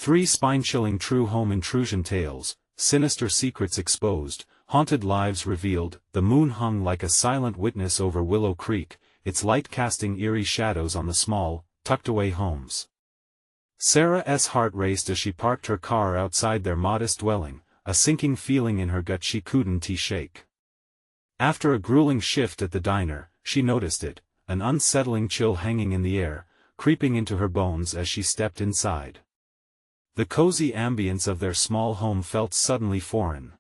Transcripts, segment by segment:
3 spine-chilling true home intrusion tales, sinister secrets exposed, haunted lives revealed. The moon hung like a silent witness over Willow Creek, its light casting eerie shadows on the small, tucked-away homes. Sarah's heart raced as she parked her car outside their modest dwelling, a sinking feeling in her gut she couldn't shake. After a grueling shift at the diner, she noticed it, an unsettling chill hanging in the air, creeping into her bones as she stepped inside. The cozy ambience of their small home felt suddenly foreign.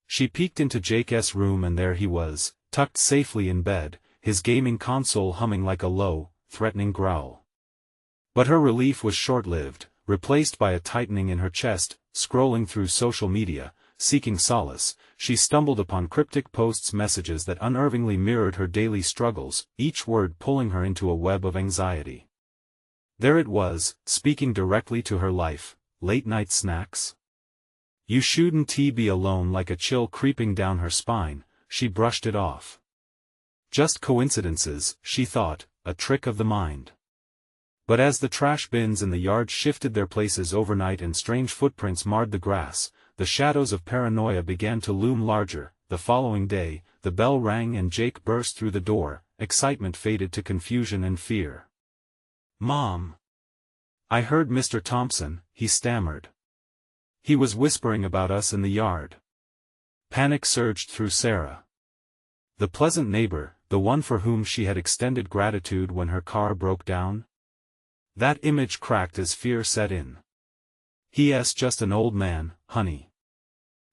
She peeked into Jake's room and there he was, tucked safely in bed, his gaming console humming like a low, threatening growl. But her relief was short-lived, replaced by a tightening in her chest. Scrolling through social media, seeking solace, she stumbled upon cryptic posts, messages that unnervingly mirrored her daily struggles, each word pulling her into a web of anxiety. There it was, speaking directly to her life: late-night snacks? You shouldn't be alone. Like a chill creeping down her spine, she brushed it off. Just coincidences, she thought, a trick of the mind. But as the trash bins in the yard shifted their places overnight and strange footprints marred the grass, the shadows of paranoia began to loom larger. The following day, the bell rang and Jake burst through the door. Excitement faded to confusion and fear. "Mom! I heard Mr. Thompson," he stammered. "He was whispering about us in the yard." Panic surged through Sarah. The pleasant neighbor, the one for whom she had extended gratitude when her car broke down? That image cracked as fear set in. "He's just an old man, honey.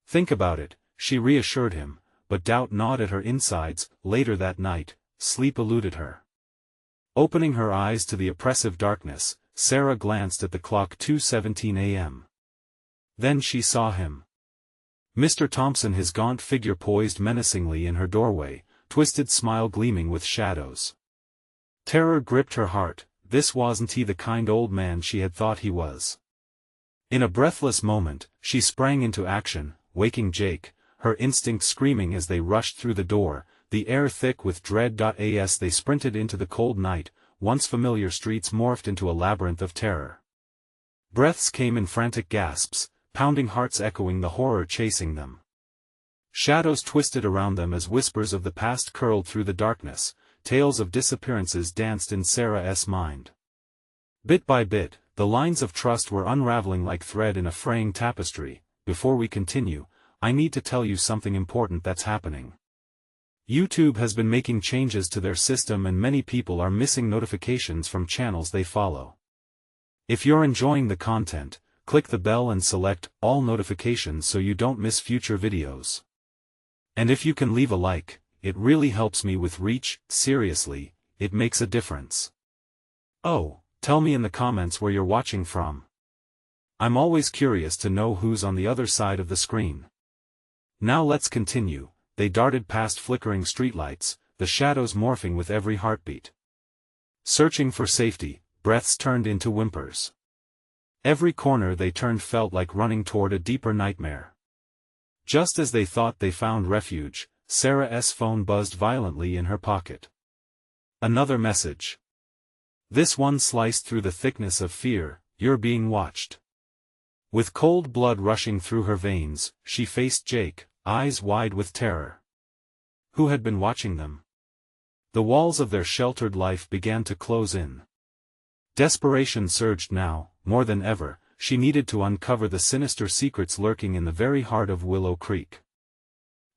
Think about it," she reassured him, but doubt gnawed at her insides. Later that night, sleep eluded her. Opening her eyes to the oppressive darkness, Sarah glanced at the clock. 2:17 a.m. Then she saw him. Mr. Thompson, his gaunt figure poised menacingly in her doorway, twisted smile gleaming with shadows. Terror gripped her heart. This wasn't he the kind old man she had thought he was. In a breathless moment, she sprang into action, waking Jake, her instincts screaming as they rushed through the door, the air thick with dread. As they sprinted into the cold night, once familiar streets morphed into a labyrinth of terror. Breaths came in frantic gasps, pounding hearts echoing the horror chasing them. Shadows twisted around them as whispers of the past curled through the darkness. Tales of disappearances danced in Sarah's mind. Bit by bit, the lines of trust were unraveling like thread in a fraying tapestry. Before we continue, I need to tell you something important that's happening. YouTube has been making changes to their system and many people are missing notifications from channels they follow. If you're enjoying the content, click the bell and select all notifications so you don't miss future videos. And if you can leave a like, it really helps me with reach. Seriously, it makes a difference. Oh, tell me in the comments where you're watching from. I'm always curious to know who's on the other side of the screen. Now let's continue. They darted past flickering streetlights, the shadows morphing with every heartbeat. Searching for safety, breaths turned into whimpers. Every corner they turned felt like running toward a deeper nightmare. Just as they thought they found refuge, Sarah's phone buzzed violently in her pocket. Another message. This one sliced through the thickness of fear: "You're being watched." With cold blood rushing through her veins, she faced Jake, eyes wide with terror. Who had been watching them? The walls of their sheltered life began to close in. Desperation surged now, more than ever. She needed to uncover the sinister secrets lurking in the very heart of Willow Creek.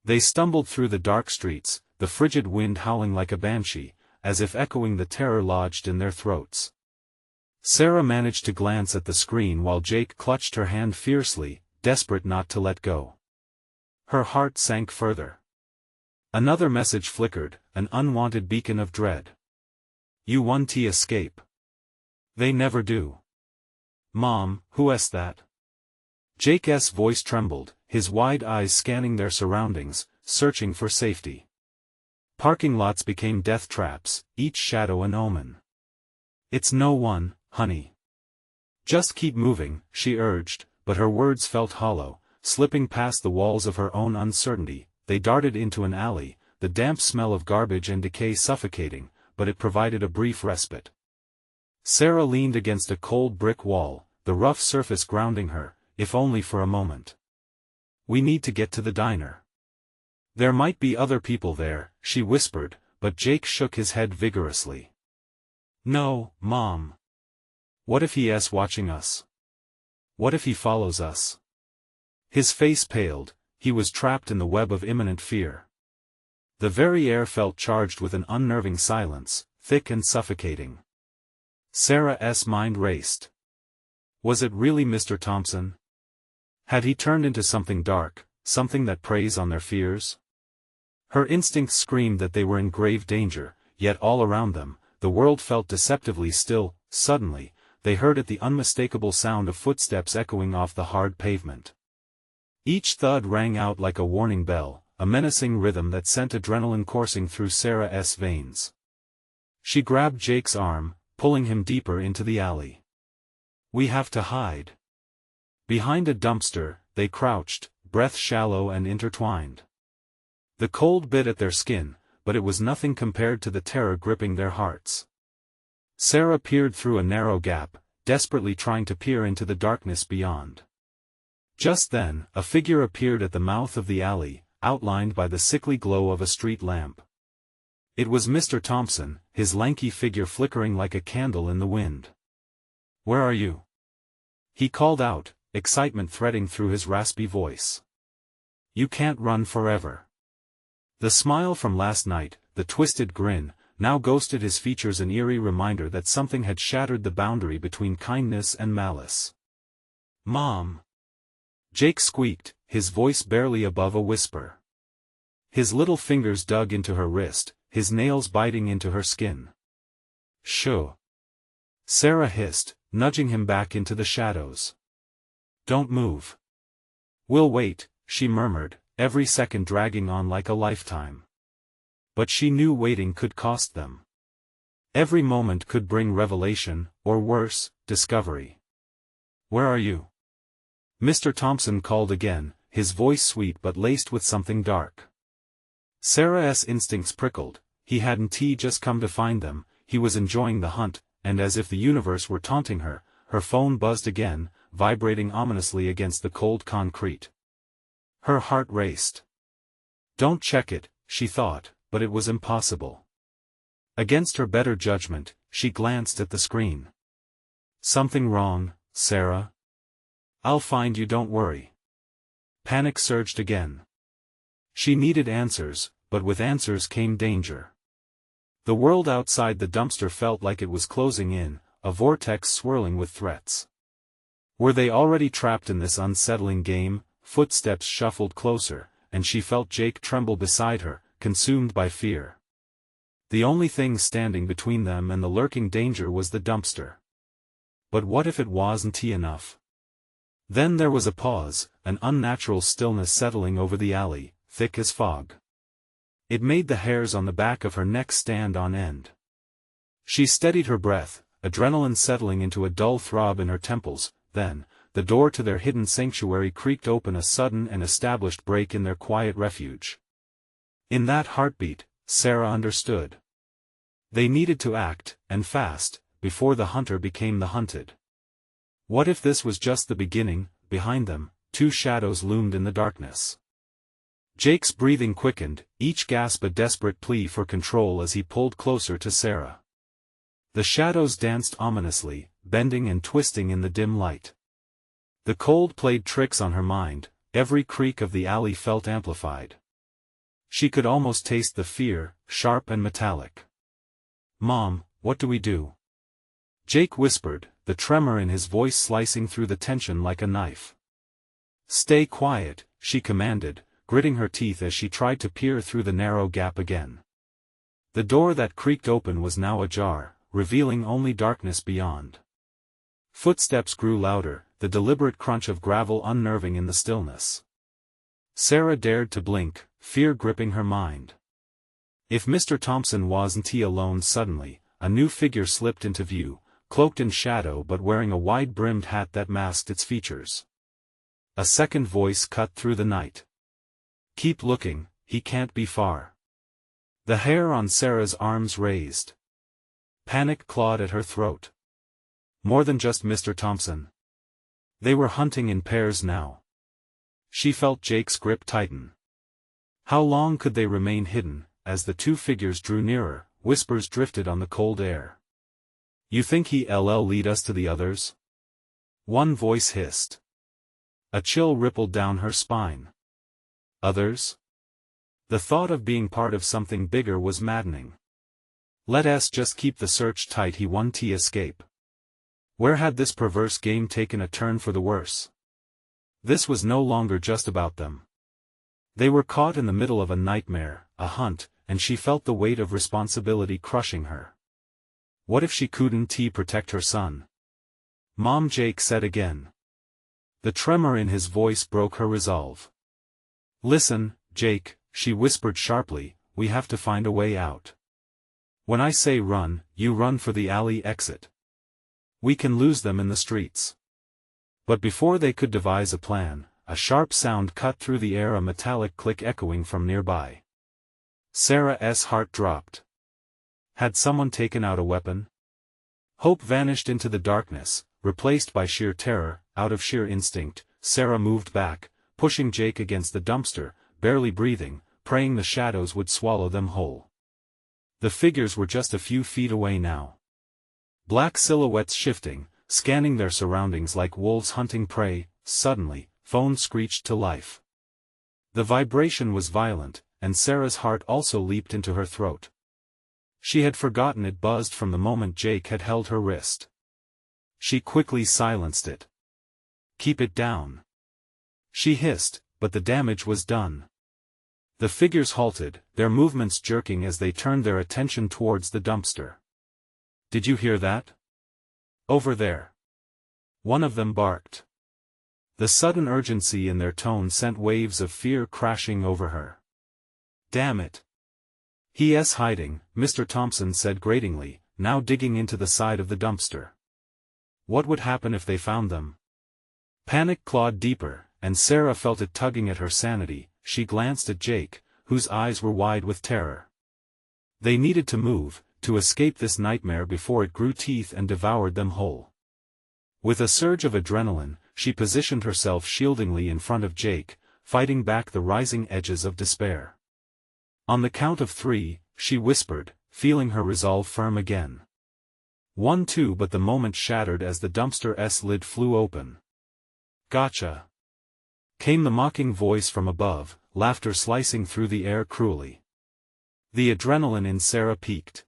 They stumbled through the dark streets, the frigid wind howling like a banshee, as if echoing the terror lodged in their throats. Sarah managed to glance at the screen while Jake clutched her hand fiercely, desperate not to let go. Her heart sank further. Another message flickered, an unwanted beacon of dread. "You won't escape. They never do." "Mom, who's that?" Jake's voice trembled, his wide eyes scanning their surroundings, searching for safety. Parking lots became death traps, each shadow an omen. "It's no one, honey. Just keep moving," she urged, but her words felt hollow. Slipping past the walls of her own uncertainty, they darted into an alley, the damp smell of garbage and decay suffocating, but it provided a brief respite. Sarah leaned against a cold brick wall, the rough surface grounding her, if only for a moment. "We need to get to the diner." "There might be other people there," she whispered, but Jake shook his head vigorously. "No, Mom. What if he is watching us? What if he follows us?" His face paled, he was trapped in the web of imminent fear. The very air felt charged with an unnerving silence, thick and suffocating. Sarah's mind raced. Was it really Mr. Thompson? Had he turned into something dark, something that preys on their fears? Her instincts screamed that they were in grave danger, yet all around them, the world felt deceptively still. Suddenly, they heard the unmistakable sound of footsteps echoing off the hard pavement. Each thud rang out like a warning bell, a menacing rhythm that sent adrenaline coursing through Sarah's veins. She grabbed Jake's arm, pulling him deeper into the alley. "We have to hide." Behind a dumpster, they crouched, breath shallow and intertwined. The cold bit at their skin, but it was nothing compared to the terror gripping their hearts. Sarah peered through a narrow gap, desperately trying to peer into the darkness beyond. Just then, a figure appeared at the mouth of the alley, outlined by the sickly glow of a street lamp. It was Mr. Thompson, his lanky figure flickering like a candle in the wind. "Where are you?" he called out, excitement threading through his raspy voice. "You can't run forever." The smile from last night, the twisted grin, now ghosted his features, an eerie reminder that something had shattered the boundary between kindness and malice. "Mom!" Jake squeaked, his voice barely above a whisper. His little fingers dug into her wrist, his nails biting into her skin. "Shoo!" Sarah hissed, nudging him back into the shadows. "Don't move." "We'll wait," she murmured, every second dragging on like a lifetime. But she knew waiting could cost them. Every moment could bring revelation, or worse, discovery. "Where are you?" Mr. Thompson called again, his voice sweet but laced with something dark. Sarah's instincts prickled. He hadn't just come to find them, he was enjoying the hunt, and as if the universe were taunting her, her phone buzzed again, vibrating ominously against the cold concrete. Her heart raced. Don't check it, she thought, but it was impossible. Against her better judgment, she glanced at the screen. "Something wrong, Sarah?" "I'll find you, don't worry." Panic surged again. She needed answers, but with answers came danger. The world outside the dumpster felt like it was closing in, a vortex swirling with threats. Were they already trapped in this unsettling game? Footsteps shuffled closer, and she felt Jake tremble beside her, consumed by fear. The only thing standing between them and the lurking danger was the dumpster. But what if it wasn't enough? Then there was a pause, an unnatural stillness settling over the alley, thick as fog. It made the hairs on the back of her neck stand on end. She steadied her breath, adrenaline settling into a dull throb in her temples. Then, the door to their hidden sanctuary creaked open, a sudden and established break in their quiet refuge. In that heartbeat, Sarah understood. They needed to act, and fast, before the hunter became the hunted. What if this was just the beginning? Behind them, two shadows loomed in the darkness. Jake's breathing quickened, each gasp a desperate plea for control as he pulled closer to Sarah. The shadows danced ominously, bending and twisting in the dim light. The cold played tricks on her mind, every creak of the alley felt amplified. She could almost taste the fear, sharp and metallic. "Mom, what do we do?" Jake whispered, the tremor in his voice slicing through the tension like a knife. "Stay quiet," she commanded, gritting her teeth as she tried to peer through the narrow gap again. The door that creaked open was now ajar, revealing only darkness beyond. Footsteps grew louder, the deliberate crunch of gravel unnerving in the stillness. Sarah dared to blink, fear gripping her mind. If Mr. Thompson wasn't alone? Suddenly, a new figure slipped into view, cloaked in shadow but wearing a wide-brimmed hat that masked its features. A second voice cut through the night. "Keep looking, he can't be far." The hair on Sarah's arms raised. Panic clawed at her throat. More than just Mr. Thompson. They were hunting in pairs now. She felt Jake's grip tighten. How long could they remain hidden? As the two figures drew nearer, whispers drifted on the cold air. You think he'll lead us to the others? One voice hissed. A chill rippled down her spine. Others? The thought of being part of something bigger was maddening. Let us just keep the search tight. He wanted to escape. Where had this perverse game taken a turn for the worse? This was no longer just about them. They were caught in the middle of a nightmare, a hunt, and she felt the weight of responsibility crushing her. What if she couldn't protect her son? Mom, Jake said again. The tremor in his voice broke her resolve. Listen, Jake, she whispered sharply, we have to find a way out. When I say run, you run for the alley exit. We can lose them in the streets. But before they could devise a plan, a sharp sound cut through the air, a metallic click echoing from nearby. Sarah's heart dropped. Had someone taken out a weapon? Hope vanished into the darkness, replaced by sheer terror. Out of sheer instinct, Sarah moved back, pushing Jake against the dumpster, barely breathing, praying the shadows would swallow them whole. The figures were just a few feet away now. Black silhouettes shifting, scanning their surroundings like wolves hunting prey. Suddenly, phone screeched to life. The vibration was violent, and Sarah's heart also leaped into her throat. She had forgotten it buzzed from the moment Jake had held her wrist. She quickly silenced it. Keep it down. She hissed, but the damage was done. The figures halted, their movements jerking as they turned their attention towards the dumpster. Did you hear that? Over there. One of them barked. The sudden urgency in their tone sent waves of fear crashing over her. Damn it. He's hiding, Mr. Thompson said gratingly, now digging into the side of the dumpster. What would happen if they found them? Panic clawed deeper, and Sarah felt it tugging at her sanity. She glanced at Jake, whose eyes were wide with terror. They needed to move, to escape this nightmare before it grew teeth and devoured them whole. With a surge of adrenaline, she positioned herself shieldingly in front of Jake, fighting back the rising edges of despair. On the count of 3, she whispered, feeling her resolve firm again. 1, 2, but the moment shattered as the dumpster's lid flew open. Gotcha. Came the mocking voice from above, laughter slicing through the air cruelly. The adrenaline in Sarah peaked.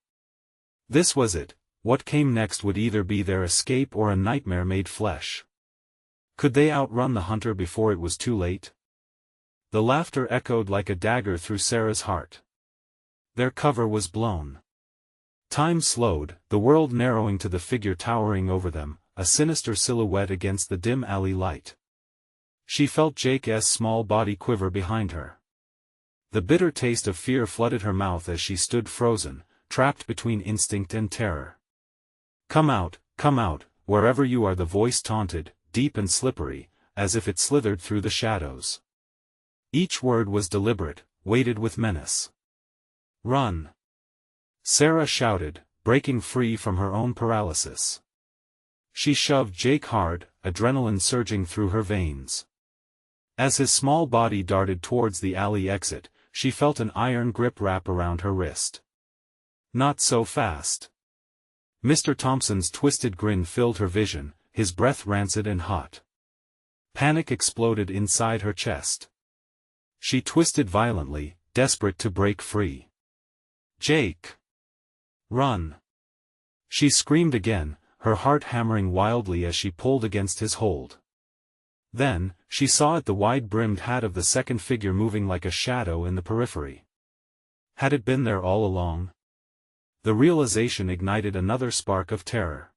This was it. What came next would either be their escape or a nightmare made flesh. Could they outrun the hunter before it was too late? The laughter echoed like a dagger through Sarah's heart. Their cover was blown. Time slowed, the world narrowing to the figure towering over them, a sinister silhouette against the dim alley light. She felt Jake's small body quiver behind her. The bitter taste of fear flooded her mouth as she stood frozen, trapped between instinct and terror. Come out, wherever you are, the voice taunted, deep and slippery, as if it slithered through the shadows. Each word was deliberate, weighted with menace. Run! Sarah shouted, breaking free from her own paralysis. She shoved Jake hard, adrenaline surging through her veins. As his small body darted towards the alley exit, she felt an iron grip wrap around her wrist. Not so fast. Mr. Thompson's twisted grin filled her vision, his breath rancid and hot. Panic exploded inside her chest. She twisted violently, desperate to break free. Jake! Run! She screamed again, her heart hammering wildly as she pulled against his hold. Then, she saw the wide-brimmed hat of the second figure moving like a shadow in the periphery. Had it been there all along? The realization ignited another spark of terror.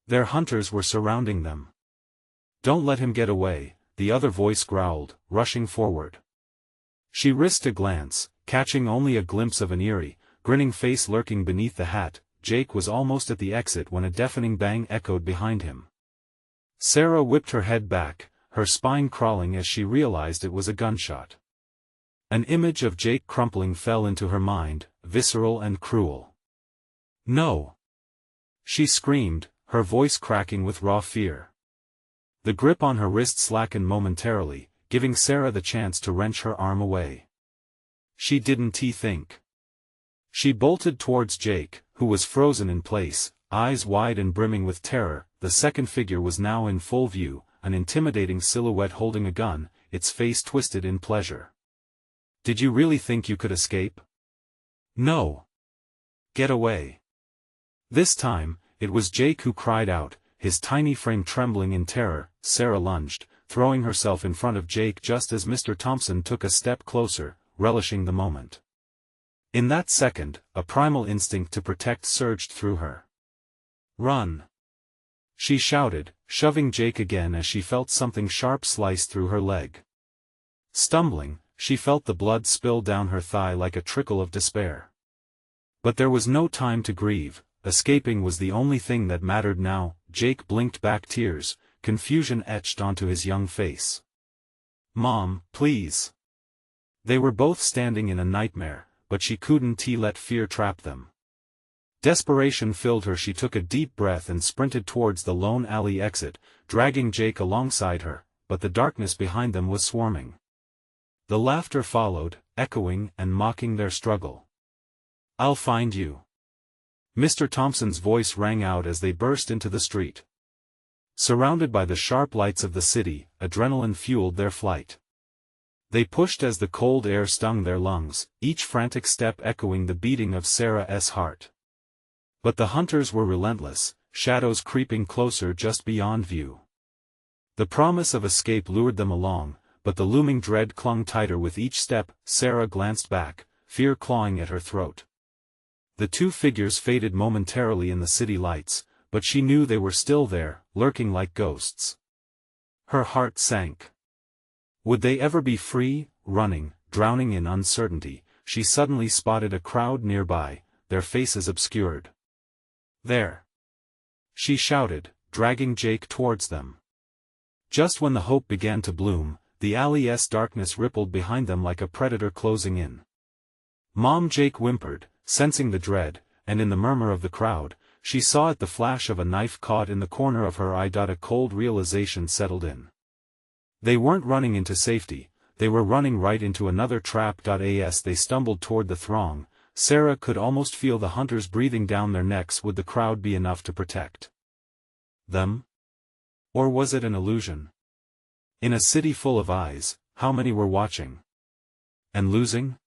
Their hunters were surrounding them. Don't let him get away, the other voice growled, rushing forward. She risked a glance, catching only a glimpse of an eerie, grinning face lurking beneath the hat. Jake was almost at the exit when a deafening bang echoed behind him. Sarah whipped her head back, her spine crawling as she realized it was a gunshot. An image of Jake crumpling fell into her mind, visceral and cruel. No! She screamed, her voice cracking with raw fear. The grip on her wrist slackened momentarily, giving Sarah the chance to wrench her arm away. She didn't think. She bolted towards Jake, who was frozen in place, eyes wide and brimming with terror. The second figure was now in full view, an intimidating silhouette holding a gun, its face twisted in pleasure. "Did you really think you could escape?" "No. Get away." This time, it was Jake who cried out, his tiny frame trembling in terror. Sarah lunged, throwing herself in front of Jake just as Mr. Thompson took a step closer, relishing the moment. In that second, a primal instinct to protect surged through her. "Run!" she shouted, shoving Jake again as she felt something sharp slice through her leg. Stumbling, she felt the blood spill down her thigh like a trickle of despair. But there was no time to grieve. Escaping was the only thing that mattered now. Jake blinked back, tears, confusion etched onto his young face. "Mom, please." They were both standing in a nightmare, but she couldn't let fear trap them. Desperation filled her. She took a deep breath and sprinted towards the lone alley exit, dragging Jake alongside her, but the darkness behind them was swarming. The laughter followed, echoing and mocking their struggle. "I'll find you." Mr. Thompson's voice rang out as they burst into the street. Surrounded by the sharp lights of the city, adrenaline fueled their flight. They pushed as the cold air stung their lungs, each frantic step echoing the beating of Sarah's heart. But the hunters were relentless, shadows creeping closer just beyond view. The promise of escape lured them along, but the looming dread clung tighter with each step. Sarah glanced back, fear clawing at her throat. The two figures faded momentarily in the city lights, but she knew they were still there, lurking like ghosts. Her heart sank. Would they ever be free? Running, drowning in uncertainty, she suddenly spotted a crowd nearby, their faces obscured. "There!" she shouted, dragging Jake towards them. Just when the hope began to bloom, the alley's darkness rippled behind them like a predator closing in. "Mom!" Jake whimpered, sensing the dread, and in the murmur of the crowd, she saw it the flash of a knife caught in the corner of her eye. A cold realization settled in. They weren't running into safety, they were running right into another trap. As they stumbled toward the throng, Sarah could almost feel the hunters breathing down their necks. Would the crowd be enough to protect them? Or was it an illusion? In a city full of eyes, how many were watching? And losing?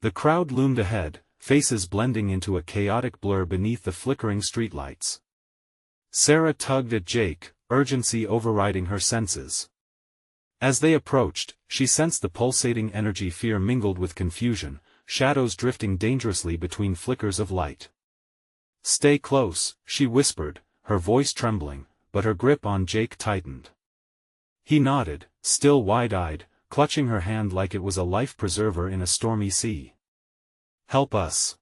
The crowd loomed ahead, faces blending into a chaotic blur beneath the flickering streetlights. Sarah tugged at Jake, urgency overriding her senses. As they approached, she sensed the pulsating energy, fear mingled with confusion, shadows drifting dangerously between flickers of light. "Stay close," she whispered, her voice trembling, but her grip on Jake tightened. He nodded, still wide-eyed, clutching her hand like it was a life-preserver in a stormy sea. "Help us!"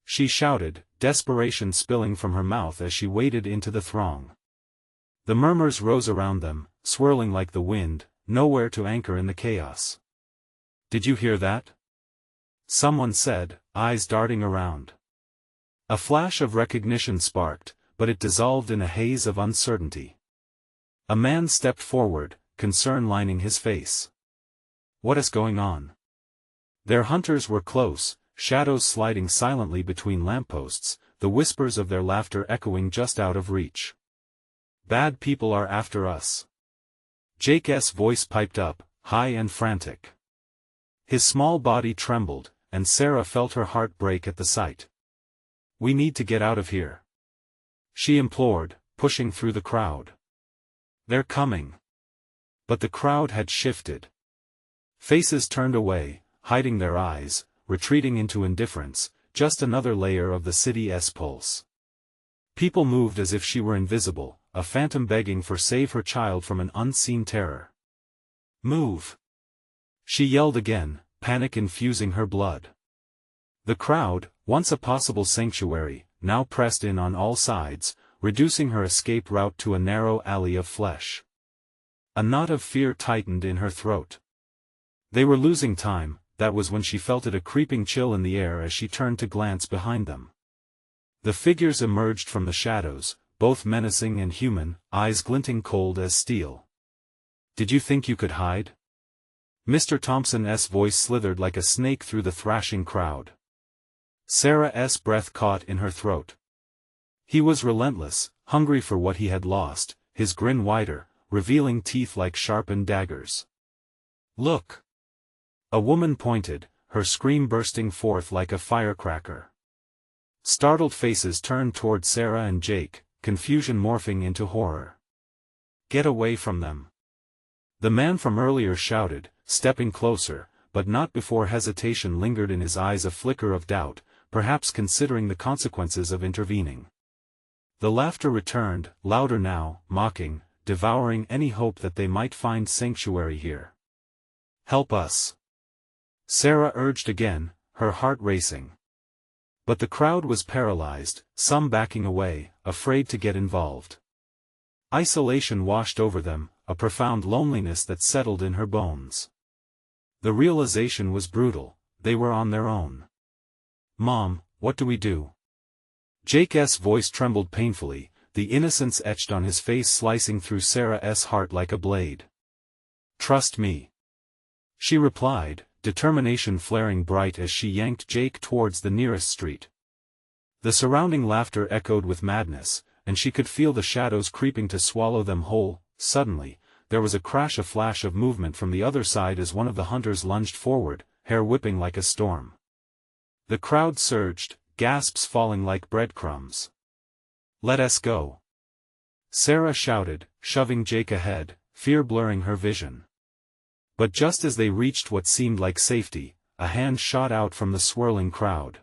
she shouted, desperation spilling from her mouth as she waded into the throng. The murmurs rose around them, swirling like the wind, nowhere to anchor in the chaos. "Did you hear that?" someone said, eyes darting around. A flash of recognition sparked, but it dissolved in a haze of uncertainty. A man stepped forward, concern lining his face. "What is going on?" Their hunters were close, shadows sliding silently between lampposts, the whispers of their laughter echoing just out of reach. "Bad people are after us." Jake's voice piped up, high and frantic. His small body trembled, and Sarah felt her heart break at the sight. "We need to get out of here," she implored, pushing through the crowd. "They're coming." But the crowd had shifted. Faces turned away, hiding their eyes, retreating into indifference, just another layer of the city's pulse. People moved as if she were invisible, a phantom begging for save her child from an unseen terror. "Move!" she yelled again, panic infusing her blood. The crowd, once a possible sanctuary, now pressed in on all sides, reducing her escape route to a narrow alley of flesh. A knot of fear tightened in her throat. They were losing time. That was when she felt it, a creeping chill in the air as she turned to glance behind them. The figures emerged from the shadows, both menacing and human, eyes glinting cold as steel. "Did you think you could hide?" Mr. Thompson's voice slithered like a snake through the thrashing crowd. Sarah's breath caught in her throat. He was relentless, hungry for what he had lost, his grin wider, revealing teeth like sharpened daggers. "Look!" A woman pointed, her scream bursting forth like a firecracker. Startled faces turned toward Sarah and Jake, confusion morphing into horror. "Get away from them!" The man from earlier shouted, stepping closer, but not before hesitation lingered in his eyes, a flicker of doubt, perhaps considering the consequences of intervening. The laughter returned, louder now, mocking, devouring any hope that they might find sanctuary here. "Help us!" Sarah urged again, her heart racing. But the crowd was paralyzed, some backing away, afraid to get involved. Isolation washed over them, a profound loneliness that settled in her bones. The realization was brutal, they were on their own. "Mom, what do we do?" Jake's voice trembled painfully, the innocence etched on his face slicing through Sarah's heart like a blade. "Trust me," she replied, determination flaring bright as she yanked Jake towards the nearest street. The surrounding laughter echoed with madness, and she could feel the shadows creeping to swallow them whole. Suddenly, there was a flash of movement from the other side as one of the hunters lunged forward, hair whipping like a storm. The crowd surged, gasps falling like breadcrumbs. "Let us go!" Sarah shouted, shoving Jake ahead, fear blurring her vision. But just as they reached what seemed like safety, a hand shot out from the swirling crowd.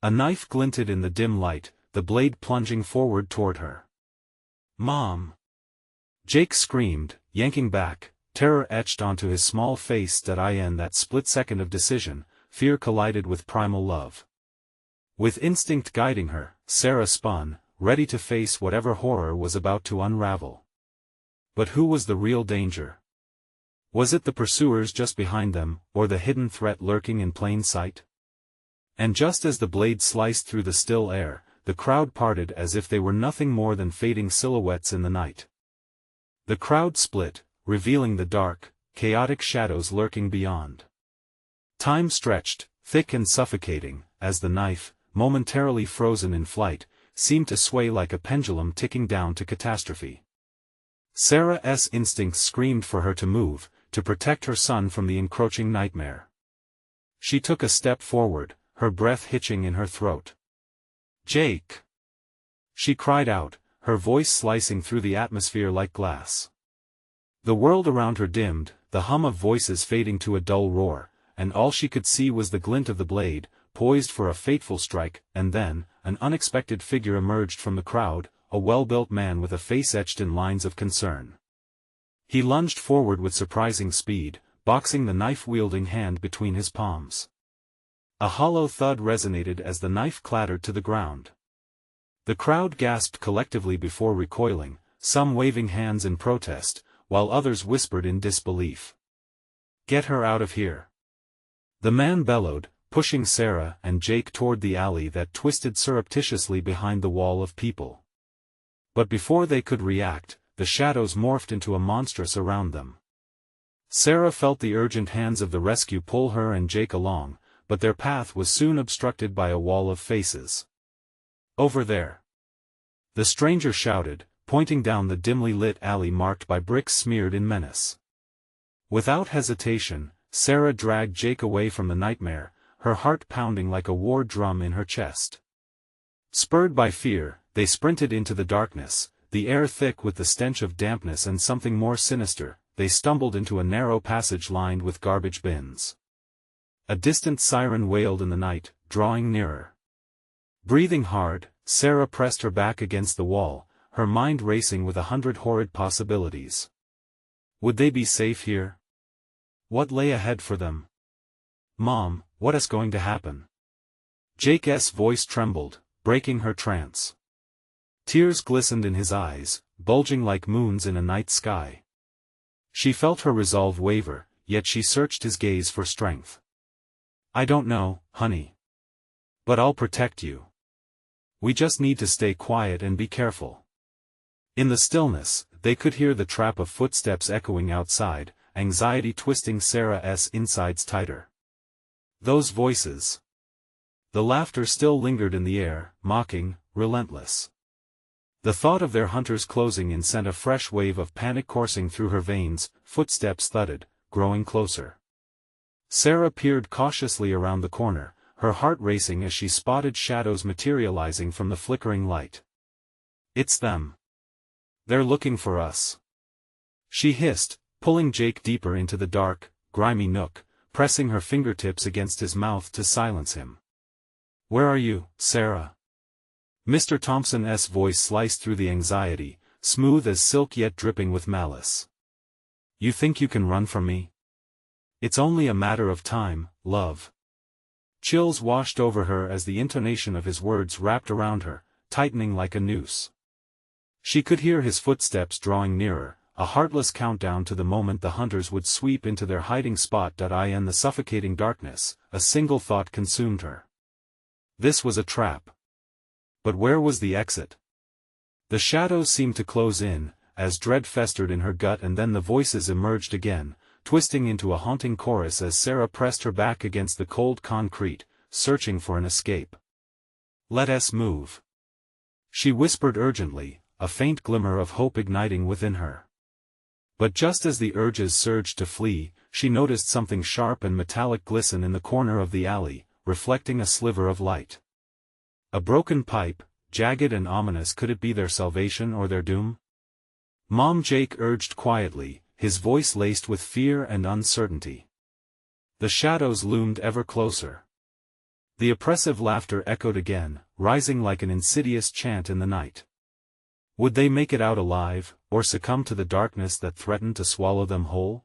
A knife glinted in the dim light, the blade plunging forward toward her. "Mom!" Jake screamed, yanking back, terror etched onto his small face. In that split second of decision, fear collided with primal love. With instinct guiding her, Sarah spun, ready to face whatever horror was about to unravel. But who was the real danger? Was it the pursuers just behind them, or the hidden threat lurking in plain sight? And just as the blade sliced through the still air, the crowd parted as if they were nothing more than fading silhouettes in the night. The crowd split, revealing the dark, chaotic shadows lurking beyond. Time stretched, thick and suffocating, as the knife, momentarily frozen in flight, seemed to sway like a pendulum ticking down to catastrophe. Sarah's instincts screamed for her to move, to protect her son from the encroaching nightmare. She took a step forward, her breath hitching in her throat. "Jake!" she cried out, her voice slicing through the atmosphere like glass. The world around her dimmed, the hum of voices fading to a dull roar, and all she could see was the glint of the blade, poised for a fateful strike. And then, an unexpected figure emerged from the crowd, a well-built man with a face etched in lines of concern. He lunged forward with surprising speed, boxing the knife-wielding hand between his palms. A hollow thud resonated as the knife clattered to the ground. The crowd gasped collectively before recoiling, some waving hands in protest, while others whispered in disbelief. "Get her out of here!" The man bellowed, pushing Sarah and Jake toward the alley that twisted surreptitiously behind the wall of people. But before they could react, the shadows morphed into a monstrous around them. Sarah felt the urgent hands of the rescue pull her and Jake along, but their path was soon obstructed by a wall of faces. "Over there!" the stranger shouted, pointing down the dimly lit alley marked by bricks smeared in menace. Without hesitation, Sarah dragged Jake away from the nightmare, her heart pounding like a war drum in her chest. Spurred by fear, they sprinted into the darkness, the air thick with the stench of dampness and something more sinister. They stumbled into a narrow passage lined with garbage bins. A distant siren wailed in the night, drawing nearer. Breathing hard, Sarah pressed her back against the wall, her mind racing with 100 horrid possibilities. Would they be safe here? What lay ahead for them? "Mom, what is going to happen?" Jake's voice trembled, breaking her trance. Tears glistened in his eyes, bulging like moons in a night sky. She felt her resolve waver, yet she searched his gaze for strength. "I don't know, honey. But I'll protect you." We just need to stay quiet and be careful. In the stillness, they could hear the trap of footsteps echoing outside, anxiety twisting Sarah's insides tighter. Those voices. The laughter still lingered in the air, mocking, relentless. The thought of their hunters closing in sent a fresh wave of panic coursing through her veins, footsteps thudded, growing closer. Sarah peered cautiously around the corner, her heart racing as she spotted shadows materializing from the flickering light. It's them. They're looking for us. She hissed, pulling Jake deeper into the dark, grimy nook, pressing her fingertips against his mouth to silence him. Where are you, Sarah? Mr. Thompson's voice sliced through the anxiety, smooth as silk yet dripping with malice. You think you can run from me? It's only a matter of time, love. Chills washed over her as the intonation of his words wrapped around her, tightening like a noose. She could hear his footsteps drawing nearer, a heartless countdown to the moment the hunters would sweep into their hiding spot. In the suffocating darkness, a single thought consumed her. This was a trap. But where was the exit? The shadows seemed to close in, as dread festered in her gut, and then the voices emerged again, twisting into a haunting chorus as Sarah pressed her back against the cold concrete, searching for an escape. Let us move. She whispered urgently, a faint glimmer of hope igniting within her. But just as the urges surged to flee, she noticed something sharp and metallic glisten in the corner of the alley, reflecting a sliver of light. A broken pipe, jagged and ominous. Could it be their salvation or their doom? Mom, Jake urged quietly, his voice laced with fear and uncertainty. The shadows loomed ever closer. The oppressive laughter echoed again, rising like an insidious chant in the night. Would they make it out alive, or succumb to the darkness that threatened to swallow them whole?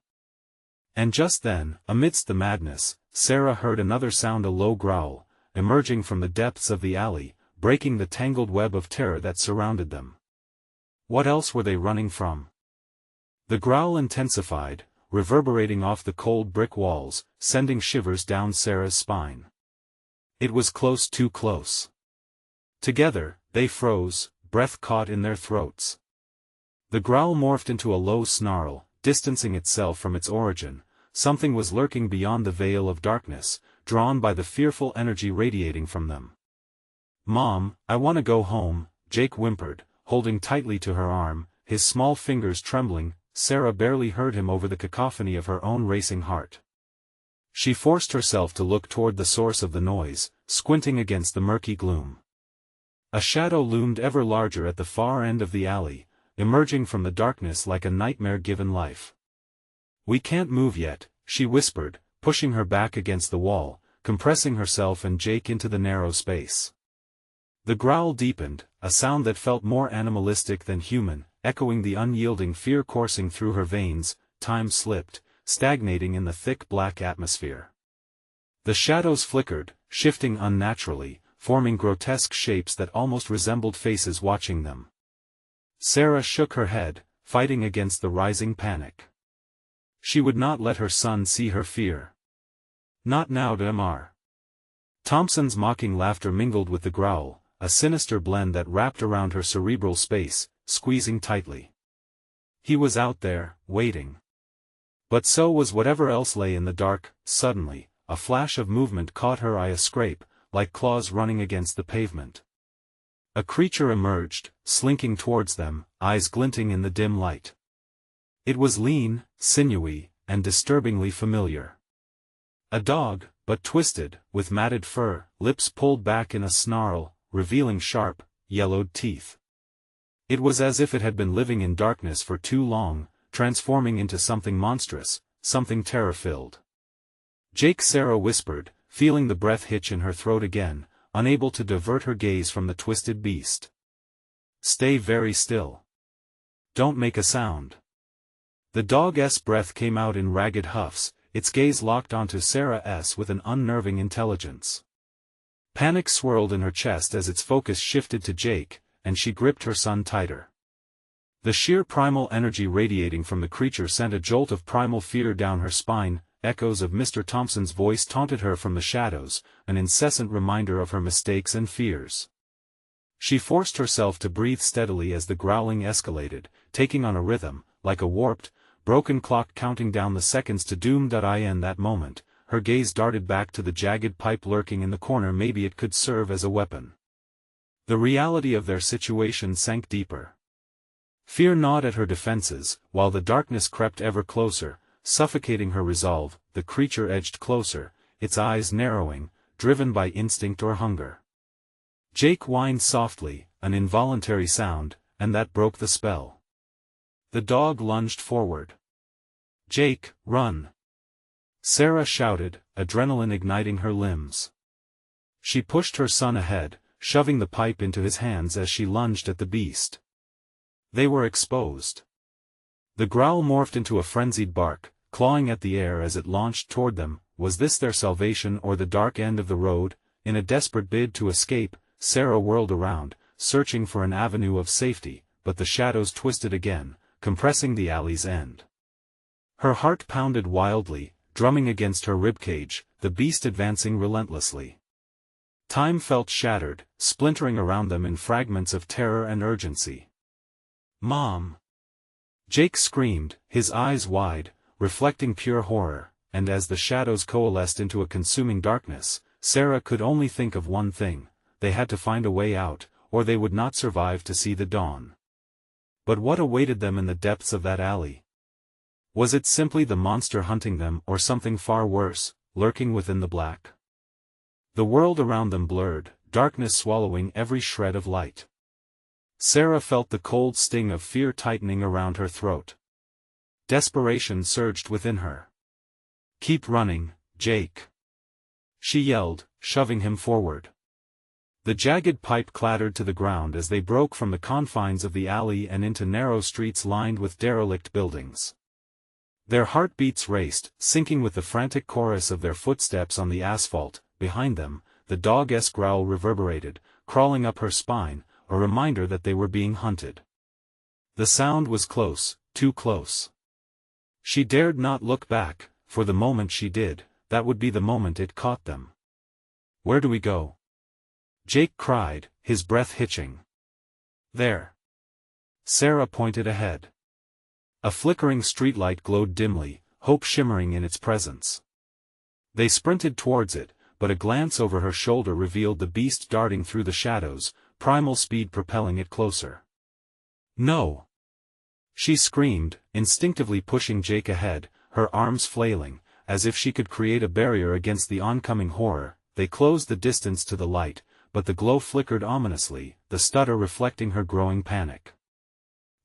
And just then, amidst the madness, Sarah heard another sound, a low growl, emerging from the depths of the alley, breaking the tangled web of terror that surrounded them. What else were they running from? The growl intensified, reverberating off the cold brick walls, sending shivers down Sarah's spine. It was close, too close. Together, they froze, breath caught in their throats. The growl morphed into a low snarl, distancing itself from its origin. Something was lurking beyond the veil of darkness, drawn by the fearful energy radiating from them. Mom, I want to go home, Jake whimpered, holding tightly to her arm, his small fingers trembling. Sarah barely heard him over the cacophony of her own racing heart. She forced herself to look toward the source of the noise, squinting against the murky gloom. A shadow loomed ever larger at the far end of the alley, emerging from the darkness like a nightmare given life. We can't move yet, she whispered, pushing her back against the wall, compressing herself and Jake into the narrow space. The growl deepened, a sound that felt more animalistic than human, echoing the unyielding fear coursing through her veins. Time slipped, stagnating in the thick black atmosphere. The shadows flickered, shifting unnaturally, forming grotesque shapes that almost resembled faces watching them. Sarah shook her head, fighting against the rising panic. She would not let her son see her fear. Not now, Mr. Thompson's mocking laughter mingled with the growl, a sinister blend that wrapped around her cerebral space, squeezing tightly. He was out there, waiting. But so was whatever else lay in the dark. Suddenly, a flash of movement caught her eye, a scrape, like claws running against the pavement. A creature emerged, slinking towards them, eyes glinting in the dim light. It was lean, sinewy, and disturbingly familiar. A dog, but twisted, with matted fur, lips pulled back in a snarl, revealing sharp, yellowed teeth. It was as if it had been living in darkness for too long, transforming into something monstrous, something terror-filled. Jake, Sarah whispered, feeling the breath hitch in her throat again, unable to divert her gaze from the twisted beast. Stay very still. Don't make a sound. The dog's breath came out in ragged huffs, its gaze locked onto Sarah's with an unnerving intelligence. Panic swirled in her chest as its focus shifted to Jake, and she gripped her son tighter. The sheer primal energy radiating from the creature sent a jolt of primal fear down her spine. Echoes of Mr. Thompson's voice taunted her from the shadows, an incessant reminder of her mistakes and fears. She forced herself to breathe steadily as the growling escalated, taking on a rhythm, like a warped, broken clock counting down the seconds to doom. In that moment, her gaze darted back to the jagged pipe lurking in the corner. Maybe it could serve as a weapon. The reality of their situation sank deeper. Fear gnawed at her defenses, while the darkness crept ever closer, suffocating her resolve. The creature edged closer, its eyes narrowing, driven by instinct or hunger. Jake whined softly, an involuntary sound, and that broke the spell. The dog lunged forward. "Jake, run!" Sarah shouted, adrenaline igniting her limbs. She pushed her son ahead, shoving the pipe into his hands as she lunged at the beast. They were exposed. The growl morphed into a frenzied bark, clawing at the air as it launched toward them. Was this their salvation or the dark end of the road? In a desperate bid to escape, Sarah whirled around, searching for an avenue of safety, but the shadows twisted again, compressing the alley's end. Her heart pounded wildly, drumming against her ribcage, the beast advancing relentlessly. Time felt shattered, splintering around them in fragments of terror and urgency. "Mom!" Jake screamed, his eyes wide, reflecting pure horror, and as the shadows coalesced into a consuming darkness, Sarah could only think of one thing: they had to find a way out, or they would not survive to see the dawn. But what awaited them in the depths of that alley? Was it simply the monster hunting them, or something far worse, lurking within the black? The world around them blurred, darkness swallowing every shred of light. Sarah felt the cold sting of fear tightening around her throat. Desperation surged within her. "Keep running, Jake!" she yelled, shoving him forward. The jagged pipe clattered to the ground as they broke from the confines of the alley and into narrow streets lined with derelict buildings. Their heartbeats raced, syncing with the frantic chorus of their footsteps on the asphalt. Behind them, the dog-esque growl reverberated, crawling up her spine, a reminder that they were being hunted. The sound was close, too close. She dared not look back, for the moment she did, that would be the moment it caught them. "Where do we go?" Jake cried, his breath hitching. "There." Sarah pointed ahead. A flickering streetlight glowed dimly, hope shimmering in its presence. They sprinted towards it, but a glance over her shoulder revealed the beast darting through the shadows, primal speed propelling it closer. "No!" she screamed, instinctively pushing Jake ahead, her arms flailing, as if she could create a barrier against the oncoming horror. They closed the distance to the light, but the glow flickered ominously, the stutter reflecting her growing panic.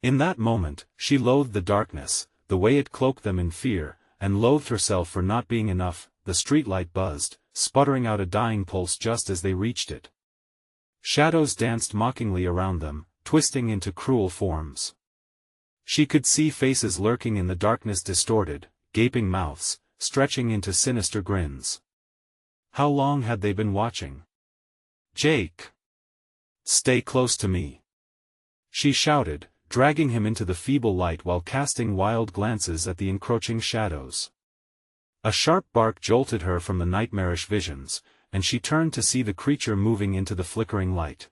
In that moment, she loathed the darkness, the way it cloaked them in fear, and loathed herself for not being enough. The streetlight buzzed, sputtering out a dying pulse just as they reached it. Shadows danced mockingly around them, twisting into cruel forms. She could see faces lurking in the darkness, distorted, gaping mouths, stretching into sinister grins. How long had they been watching? "Jake! Stay close to me!" she shouted, dragging him into the feeble light while casting wild glances at the encroaching shadows. A sharp bark jolted her from the nightmarish visions, and she turned to see the creature moving into the flickering light.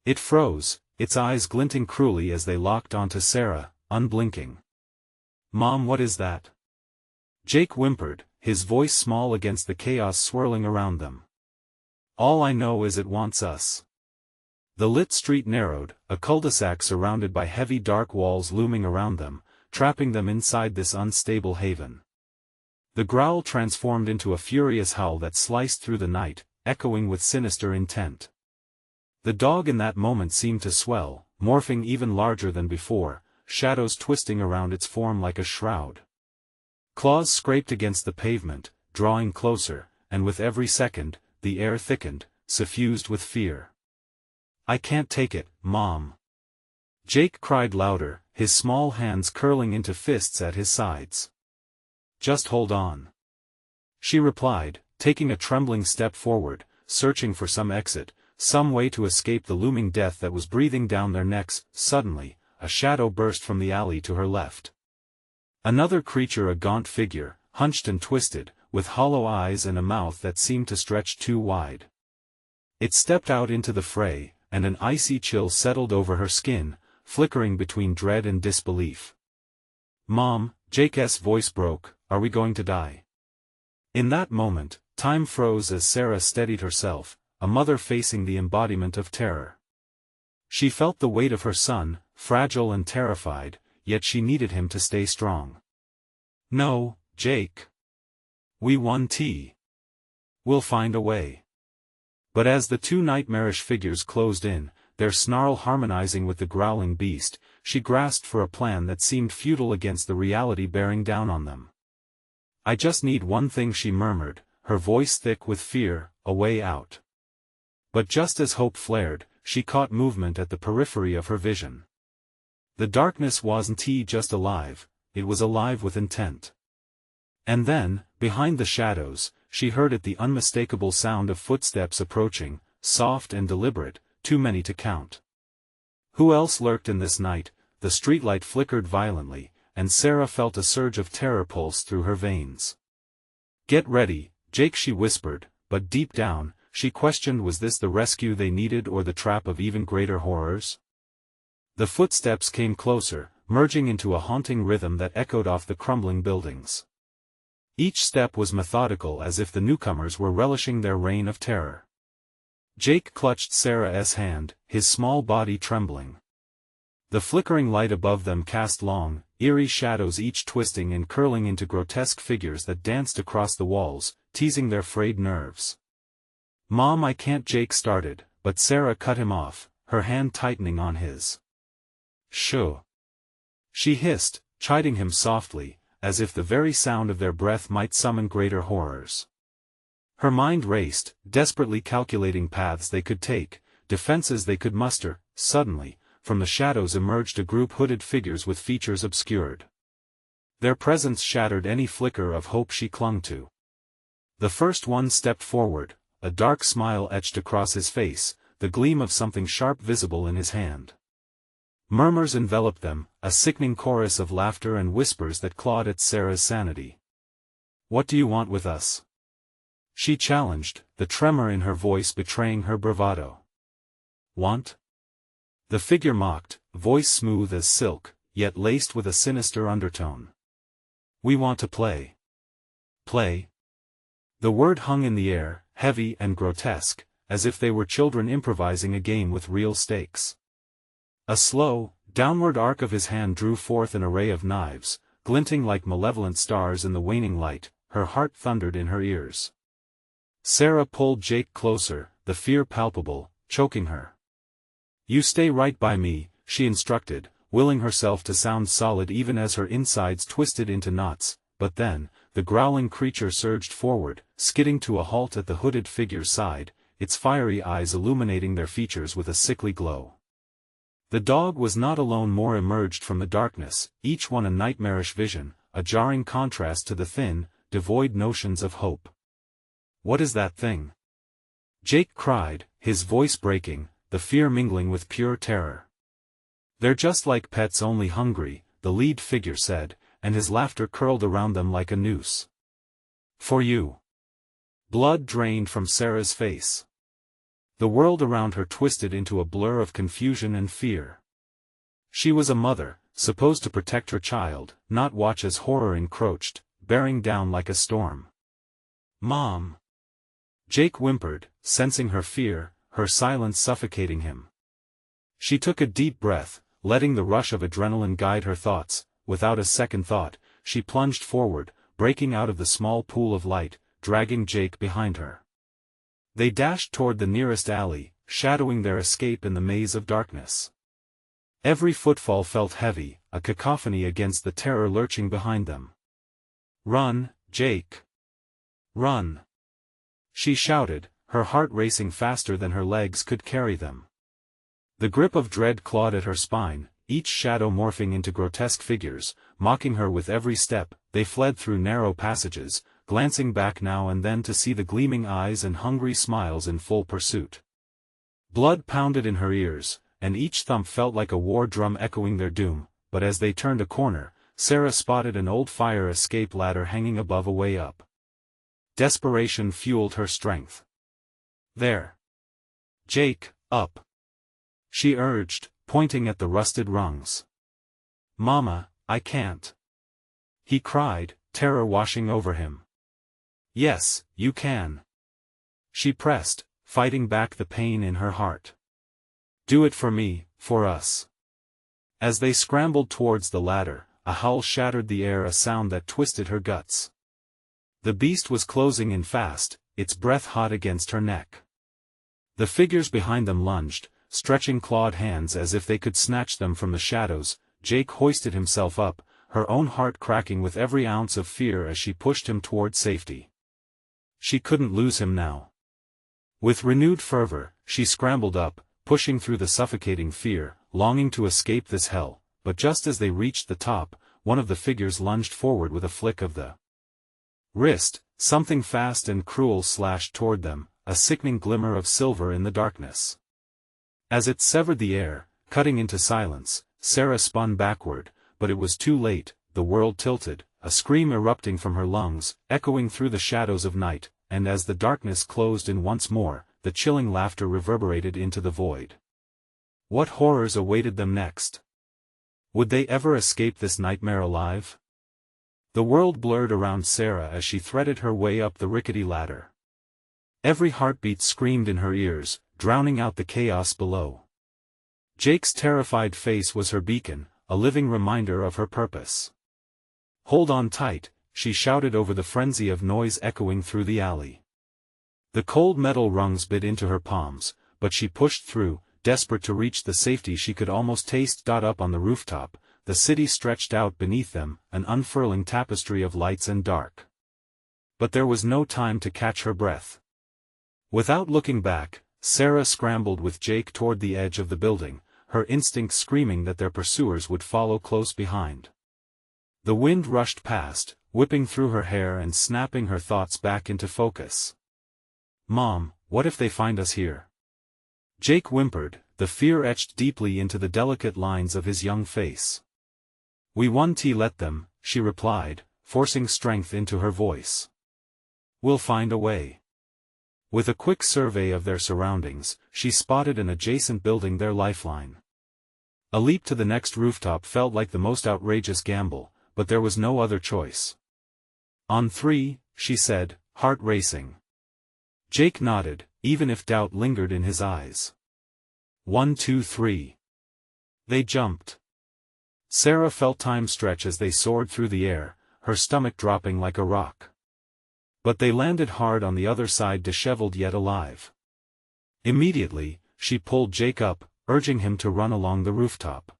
It froze, its eyes glinting cruelly as they locked onto Sarah, unblinking. "Mom, what is that?" Jake whimpered, his voice small against the chaos swirling around them. "All I know is it wants us." The lit street narrowed, a cul-de-sac surrounded by heavy dark walls looming around them, trapping them inside this unstable haven. The growl transformed into a furious howl that sliced through the night, echoing with sinister intent. The dog in that moment seemed to swell, morphing even larger than before, shadows twisting around its form like a shroud. Claws scraped against the pavement, drawing closer, and with every second, the air thickened, suffused with fear. "I can't take it, Mom!" Jake cried louder, his small hands curling into fists at his sides. "Just hold on," she replied, taking a trembling step forward, searching for some exit, some way to escape the looming death that was breathing down their necks. Suddenly, a shadow burst from the alley to her left. Another creature, a gaunt figure, hunched and twisted, with hollow eyes and a mouth that seemed to stretch too wide. It stepped out into the fray, and an icy chill settled over her skin, flickering between dread and disbelief. "Mom," Jake's voice broke, "are we going to die?" In that moment, time froze as Sarah steadied herself, a mother facing the embodiment of terror. She felt the weight of her son, fragile and terrified, yet she needed him to stay strong. "No, Jake. We won T. We'll find a way." But as the two nightmarish figures closed in, their snarl harmonizing with the growling beast, she grasped for a plan that seemed futile against the reality bearing down on them. "I just need one thing," she murmured, her voice thick with fear, "a way out." But just as hope flared, she caught movement at the periphery of her vision. The darkness wasn't just alive, it was alive with intent. And then, behind the shadows, she heard it, the unmistakable sound of footsteps approaching, soft and deliberate, too many to count. Who else lurked in this night? The streetlight flickered violently, and Sarah felt a surge of terror pulse through her veins. "Get ready, Jake," she whispered, but deep down, she questioned, was this the rescue they needed or the trap of even greater horrors? The footsteps came closer, merging into a haunting rhythm that echoed off the crumbling buildings. Each step was methodical, as if the newcomers were relishing their reign of terror. Jake clutched Sarah's hand, his small body trembling. The flickering light above them cast long, eerie shadows, each twisting and curling into grotesque figures that danced across the walls, teasing their frayed nerves. "Mom, I can't," Jake started, but Sarah cut him off, her hand tightening on his. "Shoo!" she hissed, chiding him softly, as if the very sound of their breath might summon greater horrors. Her mind raced, desperately calculating paths they could take, defenses they could muster. Suddenly, from the shadows emerged a group, hooded figures with features obscured. Their presence shattered any flicker of hope she clung to. The first one stepped forward, a dark smile etched across his face, the gleam of something sharp visible in his hand. Murmurs enveloped them, a sickening chorus of laughter and whispers that clawed at Sarah's sanity. "What do you want with us?" she challenged, the tremor in her voice betraying her bravado. "Want?" the figure mocked, voice smooth as silk, yet laced with a sinister undertone. "We want to play." "Play?" The word hung in the air, heavy and grotesque, as if they were children improvising a game with real stakes. A slow, downward arc of his hand drew forth an array of knives, glinting like malevolent stars in the waning light. Her heart thundered in her ears. Sarah pulled Jake closer, the fear palpable, choking her. "You stay right by me," she instructed, willing herself to sound solid even as her insides twisted into knots. But then, the growling creature surged forward, skidding to a halt at the hooded figure's side, its fiery eyes illuminating their features with a sickly glow. The dog was not alone. More emerged from the darkness, each one a nightmarish vision, a jarring contrast to the thin, devoid notions of hope. "What is that thing?" Jake cried, his voice breaking, the fear mingling with pure terror. "They're just like pets, only hungry," the lead figure said, and his laughter curled around them like a noose. "For you." Blood drained from Sarah's face. The world around her twisted into a blur of confusion and fear. She was a mother, supposed to protect her child, not watch as horror encroached, bearing down like a storm. "Mom!" Jake whimpered, sensing her fear, her silence suffocating him. She took a deep breath, letting the rush of adrenaline guide her thoughts. Without a second thought, she plunged forward, breaking out of the small pool of light, dragging Jake behind her. They dashed toward the nearest alley, shadowing their escape in the maze of darkness. Every footfall felt heavy, a cacophony against the terror lurching behind them. "Run, Jake! Run!" she shouted, her heart racing faster than her legs could carry them. The grip of dread clawed at her spine, each shadow morphing into grotesque figures, mocking her with every step. They fled through narrow passages, glancing back now and then to see the gleaming eyes and hungry smiles in full pursuit. Blood pounded in her ears, and each thump felt like a war drum echoing their doom. But as they turned a corner, Sarah spotted an old fire escape ladder hanging above, a way up. Desperation fueled her strength. "There! Jake, up!" she urged, pointing at the rusted rungs. "Mama, I can't," he cried, terror washing over him. "Yes, you can," she pressed, fighting back the pain in her heart. "Do it for me, for us." As they scrambled towards the ladder, a howl shattered the air, a sound that twisted her guts. The beast was closing in fast, its breath hot against her neck. The figures behind them lunged, stretching clawed hands as if they could snatch them from the shadows. Jake hoisted himself up, her own heart cracking with every ounce of fear as she pushed him toward safety. She couldn't lose him now. With renewed fervor, she scrambled up, pushing through the suffocating fear, longing to escape this hell, but just as they reached the top, one of the figures lunged forward with a flick of the wrist. Something fast and cruel slashed toward them, a sickening glimmer of silver in the darkness. As it severed the air, cutting into silence, Sarah spun backward, but it was too late. The world tilted, a scream erupting from her lungs, echoing through the shadows of night, and as the darkness closed in once more, the chilling laughter reverberated into the void. What horrors awaited them next? Would they ever escape this nightmare alive? The world blurred around Sarah as she threaded her way up the rickety ladder. Every heartbeat screamed in her ears, drowning out the chaos below. Jake's terrified face was her beacon, a living reminder of her purpose. "Hold on tight," she shouted over the frenzy of noise echoing through the alley. The cold metal rungs bit into her palms, but she pushed through, desperate to reach the safety she could almost taste. Up on the rooftop, the city stretched out beneath them, an unfurling tapestry of lights and dark. But there was no time to catch her breath. Without looking back, Sarah scrambled with Jake toward the edge of the building, her instincts screaming that their pursuers would follow close behind. The wind rushed past, whipping through her hair and snapping her thoughts back into focus. "Mom, what if they find us here?" Jake whimpered, the fear etched deeply into the delicate lines of his young face. "We won't let them," she replied, forcing strength into her voice. "We'll find a way." With a quick survey of their surroundings, she spotted an adjacent building, their lifeline. A leap to the next rooftop felt like the most outrageous gamble, but there was no other choice. "On three," she said, heart racing. Jake nodded, even if doubt lingered in his eyes. 1, 2, 3. They jumped. Sarah felt time stretch as they soared through the air, her stomach dropping like a rock. But they landed hard on the other side, disheveled yet alive. Immediately, she pulled Jake up, urging him to run along the rooftop.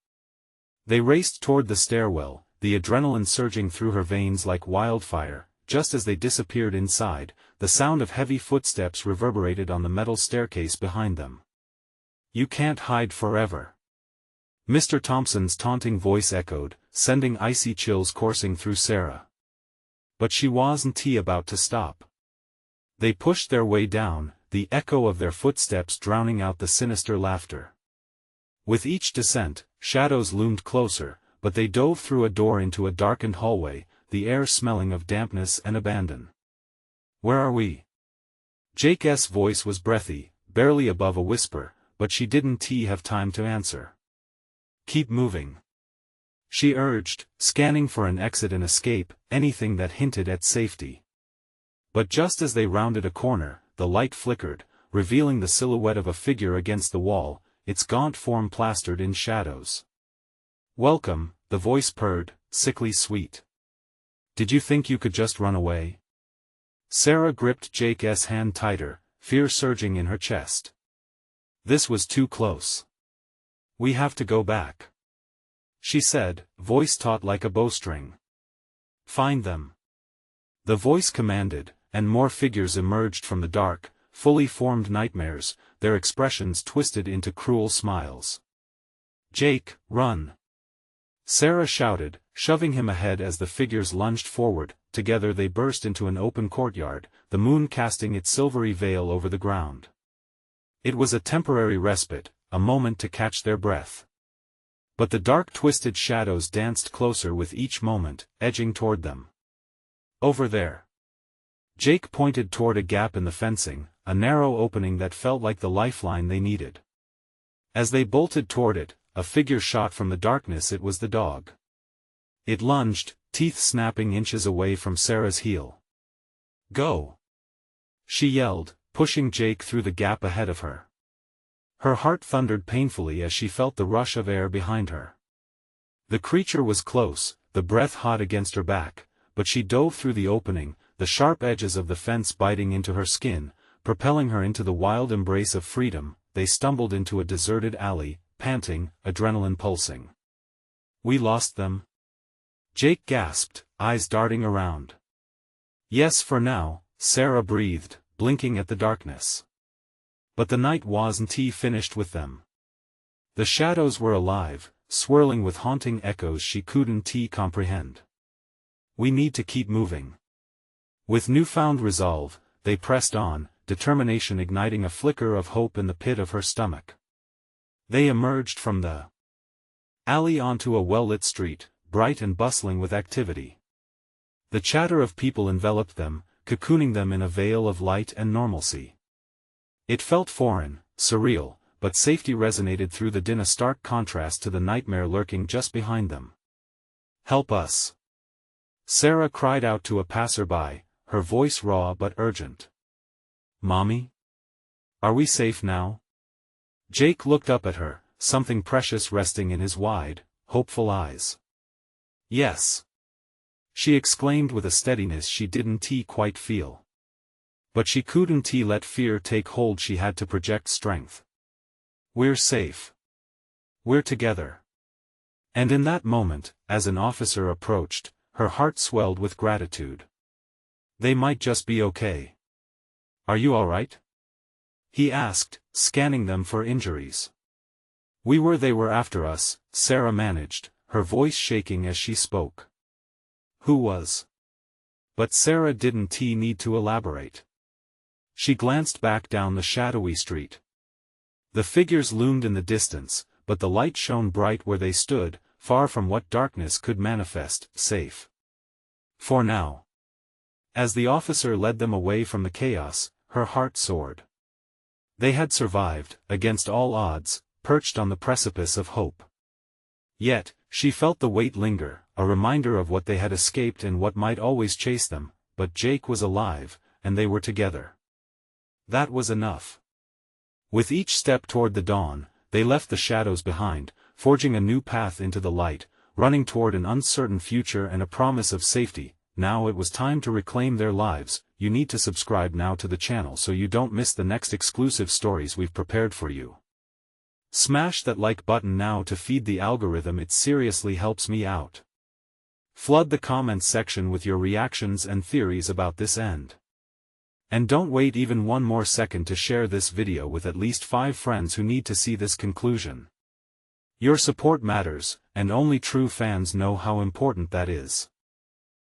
They raced toward the stairwell, the adrenaline surging through her veins like wildfire. Just as they disappeared inside, the sound of heavy footsteps reverberated on the metal staircase behind them. "You can't hide forever," Mr. Thompson's taunting voice echoed, sending icy chills coursing through Sarah. But she wasn't about to stop. They pushed their way down, the echo of their footsteps drowning out the sinister laughter. With each descent, shadows loomed closer, but they dove through a door into a darkened hallway, the air smelling of dampness and abandon. "Where are we?" Jake's voice was breathy, barely above a whisper, but she didn't have time to answer. "Keep moving," she urged, scanning for an exit and escape, anything that hinted at safety. But just as they rounded a corner, the light flickered, revealing the silhouette of a figure against the wall, its gaunt form plastered in shadows. "Welcome," the voice purred, sickly sweet. "Did you think you could just run away?" Sarah gripped Jake's hand tighter, fear surging in her chest. This was too close. "We have to go back," she said, voice taut like a bowstring. "Find them," the voice commanded, and more figures emerged from the dark, fully formed nightmares, their expressions twisted into cruel smiles. "Jake, run!" Sarah shouted, shoving him ahead as the figures lunged forward. Together they burst into an open courtyard, the moon casting its silvery veil over the ground. It was a temporary respite, a moment to catch their breath. But the dark twisted shadows danced closer with each moment, edging toward them. "Over there." Jake pointed toward a gap in the fencing, a narrow opening that felt like the lifeline they needed. As they bolted toward it, a figure shot from the darkness. It was the dog. It lunged, teeth snapping inches away from Sarah's heel. "Go!" she yelled, pushing Jake through the gap ahead of her. Her heart thundered painfully as she felt the rush of air behind her. The creature was close, the breath hot against her back, but she dove through the opening, the sharp edges of the fence biting into her skin, propelling her into the wild embrace of freedom. They stumbled into a deserted alley, panting, adrenaline pulsing. "We lost them?" Jake gasped, eyes darting around. "Yes, for now," Sarah breathed, blinking at the darkness. But the night wasn't finished with them. The shadows were alive, swirling with haunting echoes she couldn't comprehend. "We need to keep moving." With newfound resolve, they pressed on, determination igniting a flicker of hope in the pit of her stomach. They emerged from the alley onto a well-lit street, bright and bustling with activity. The chatter of people enveloped them, cocooning them in a veil of light and normalcy. It felt foreign, surreal, but safety resonated through the din, a stark contrast to the nightmare lurking just behind them. "Help us!" Sarah cried out to a passerby, her voice raw but urgent. "Mommy? Are we safe now?" Jake looked up at her, something precious resting in his wide, hopeful eyes. "Yes," she exclaimed with a steadiness she didn't quite feel. But she couldn't let fear take hold. She had to project strength. "We're safe. We're together." And in that moment, as an officer approached, her heart swelled with gratitude. "They might just be okay." "Are you all right?" he asked, scanning them for injuries. "We were. They were after us," Sarah managed, her voice shaking as she spoke. "Who was?" But Sarah didn't need to elaborate. She glanced back down the shadowy street. The figures loomed in the distance, but the light shone bright where they stood, far from what darkness could manifest, safe. For now. As the officer led them away from the chaos, her heart soared. They had survived, against all odds, perched on the precipice of hope. Yet, she felt the weight linger, a reminder of what they had escaped and what might always chase them, but Jake was alive, and they were together. That was enough. With each step toward the dawn, they left the shadows behind, forging a new path into the light, running toward an uncertain future and a promise of safety. Now it was time to reclaim their lives. You need to subscribe now to the channel so you don't miss the next exclusive stories we've prepared for you. Smash that like button now to feed the algorithm. It seriously helps me out. Flood the comments section with your reactions and theories about this end. And don't wait even one more second to share this video with at least 5 friends who need to see this conclusion. Your support matters, and only true fans know how important that is.